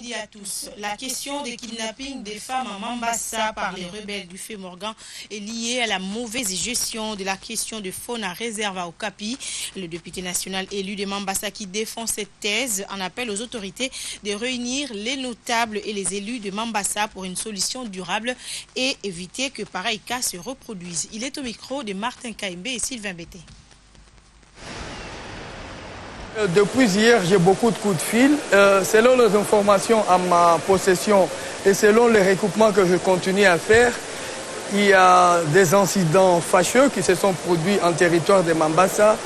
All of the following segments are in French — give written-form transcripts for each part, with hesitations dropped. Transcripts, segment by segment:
Midi à tous. La question des kidnappings des femmes à Mambasa par les rebelles du Fait-Morgan est liée à la mauvaise gestion de la question de faune à réserve à Okapi. Le député national élu de Mambasa qui défend cette thèse en appelle aux autorités de réunir les notables et les élus de Mambasa pour une solution durable et éviter que pareil cas se reproduise. Il est au micro de Martin Kaimbe et Sylvain Bété. Depuis hier, j'ai beaucoup de coups de fil. Selon les informations à ma possession et selon les recoupements que je continue à faire, il y a des incidents fâcheux qui se sont produits en territoire de Mambasa,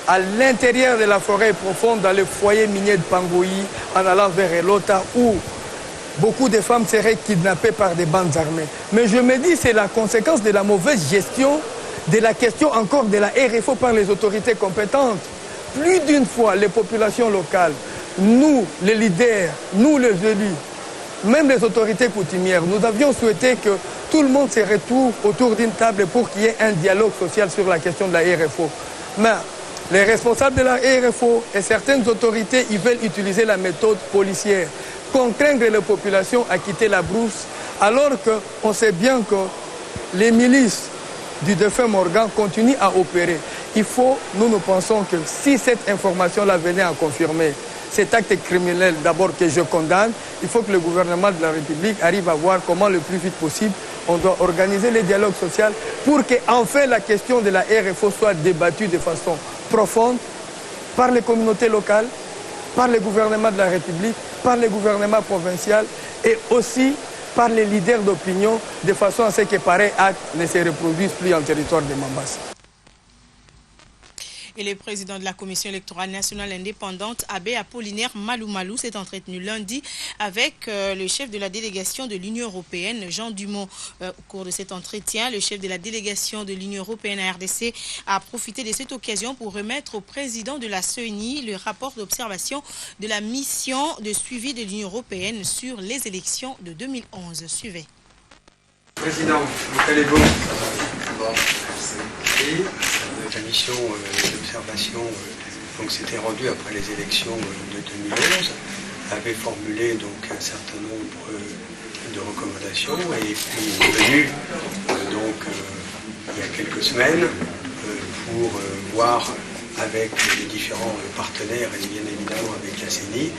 à l'intérieur de la forêt profonde, dans le foyer minier de Pangoï, en allant vers Elota, où beaucoup de femmes seraient kidnappées par des bandes armées. Mais je me dis que c'est la conséquence de la mauvaise gestion de la question encore de la RFO par les autorités compétentes. Plus d'une fois, les populations locales, nous, les leaders, nous, les élus, même les autorités coutumières, nous avions souhaité que tout le monde se retrouve autour d'une table pour qu'il y ait un dialogue social sur la question de la RFO. Mais les responsables de la RFO et certaines autorités, ils veulent utiliser la méthode policière, contraindre les populations à quitter la brousse, alors qu'on sait bien que les milices du défunt Morgan continuent à opérer. Nous pensons que si cette information-là venait à confirmer cet acte criminel, d'abord que je condamne, il faut que le gouvernement de la République arrive à voir comment le plus vite possible on doit organiser les dialogues sociaux pour qu'enfin la question de la RFO soit débattue de façon profonde par les communautés locales, par le gouvernement de la République, par le gouvernement provincial et aussi par les leaders d'opinion, de façon à ce que pareil acte ne se reproduise plus en territoire de Mambasa. Et le président de la Commission électorale nationale indépendante, Abbé Apollinaire Malou s'est entretenu lundi avec le chef de la délégation de l'Union européenne, Jean Dumont. Au cours de cet entretien, le chef de la délégation de l'Union européenne à RDC a profité de cette occasion pour remettre au président de la CENI le rapport d'observation de la mission de suivi de l'Union européenne sur les élections de 2011. Suivez. Président, vous allez-vous? La mission d'observation s'était rendue après les élections de 2011, avait formulé donc un certain nombre de recommandations et puis est venue il y a quelques semaines pour voir avec les différents partenaires et bien évidemment avec la CENI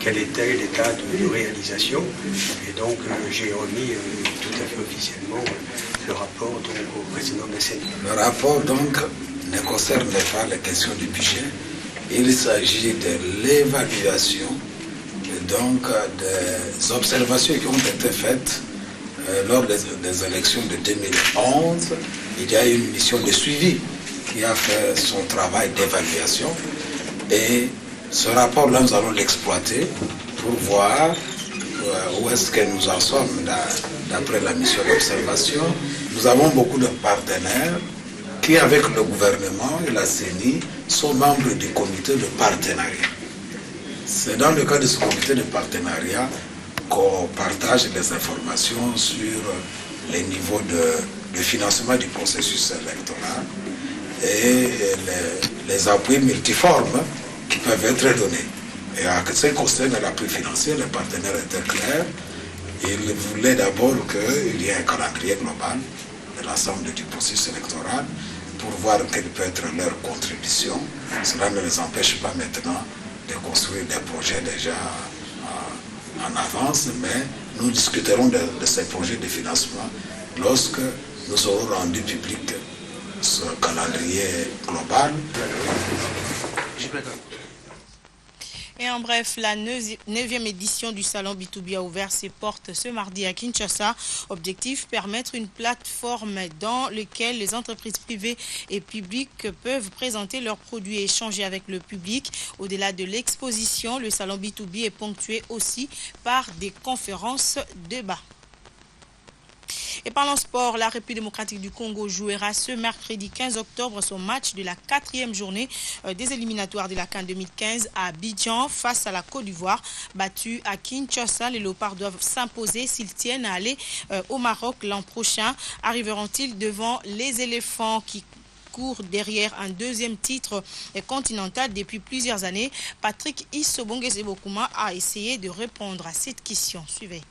quel était l'état de réalisation. Et donc j'ai remis tout à fait officiellement le rapport au président de la CENI. Le rapport donc ne concerne pas les questions du budget. Il s'agit de l'évaluation donc des observations qui ont été faites lors des élections de 2011. Il y a une mission de suivi qui a fait son travail d'évaluation et ce rapport-là, nous allons l'exploiter pour voir où est-ce que nous en sommes d'après la mission d'observation. Nous avons beaucoup de partenaires qui, avec le gouvernement et la CENI, sont membres du comité de partenariat. C'est dans le cadre de ce comité de partenariat qu'on partage des informations sur les niveaux de financement du processus électoral et les appuis multiformes qui peuvent être donnés. Et à ce qui concerne l'appui financier, les partenaires étaient clairs. Ils voulaient d'abord qu'il y ait un calendrier global de l'ensemble du processus électoral pour voir quelle peut être leur contribution. Cela ne les empêche pas maintenant de construire des projets déjà en avance, mais nous discuterons de ces projets de financement lorsque nous aurons rendu public ce calendrier global. Et en bref, la 9e édition du Salon B2B a ouvert ses portes ce mardi à Kinshasa. Objectif, permettre une plateforme dans laquelle les entreprises privées et publiques peuvent présenter leurs produits et échanger avec le public. Au-delà de l'exposition, le Salon B2B est ponctué aussi par des conférences débats. Et parlant sport, la République démocratique du Congo jouera ce mercredi 15 octobre son match de la 4e journée des éliminatoires de la CAN 2015 à Abidjan face à la Côte d'Ivoire. Battus à Kinshasa, les Léopards doivent s'imposer s'ils tiennent à aller au Maroc l'an prochain. Arriveront-ils devant les éléphants qui court derrière un deuxième titre continental depuis plusieurs années. Patrick Issobonge-Sebokuma a essayé de répondre à cette question. Suivez.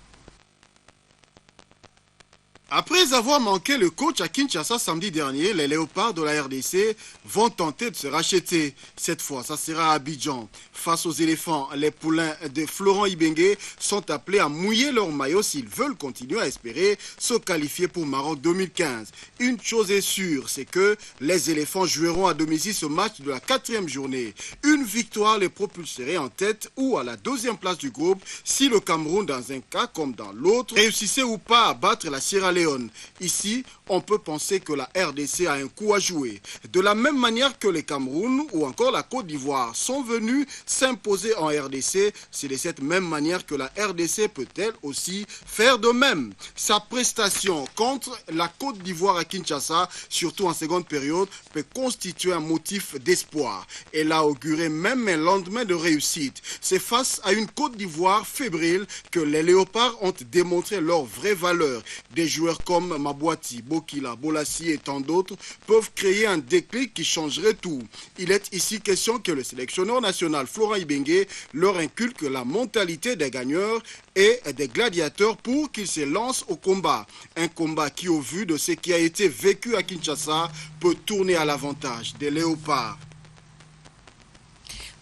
Après avoir manqué le coach à Kinshasa samedi dernier, les Léopards de la RDC vont tenter de se racheter. Cette fois, ça sera à Abidjan. Face aux éléphants, les poulains de Florent Ibenge sont appelés à mouiller leur maillot s'ils veulent continuer à espérer se qualifier pour Maroc 2015. Une chose est sûre, c'est que les éléphants joueront à domicile ce match de la 4e journée. Une victoire les propulserait en tête ou à la 2e place du groupe si le Cameroun, dans un cas comme dans l'autre, réussissait ou pas à battre la Sierra Leone. Ici, on peut penser que la RDC a un coup à jouer. De la même manière que les Cameroun ou encore la Côte d'Ivoire sont venus s'imposer en RDC, c'est de cette même manière que la RDC peut-elle aussi faire de même. Sa prestation contre la Côte d'Ivoire à Kinshasa, surtout en seconde période, peut constituer un motif d'espoir. Elle a auguré même un lendemain de réussite. C'est face à une Côte d'Ivoire fébrile que les Léopards ont démontré leur vraie valeur. Des joueurs comme Mabouati, Bokila, Bolassi et tant d'autres peuvent créer un déclic qui changerait tout. Il est ici question que le sélectionneur national Florent Ibenge leur inculque la mentalité des gagneurs et des gladiateurs pour qu'ils se lancent au combat. Un combat qui, au vu de ce qui a été vécu à Kinshasa, peut tourner à l'avantage des Léopards.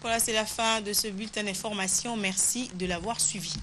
Voilà, c'est la fin de ce bulletin d'information. Merci de l'avoir suivi.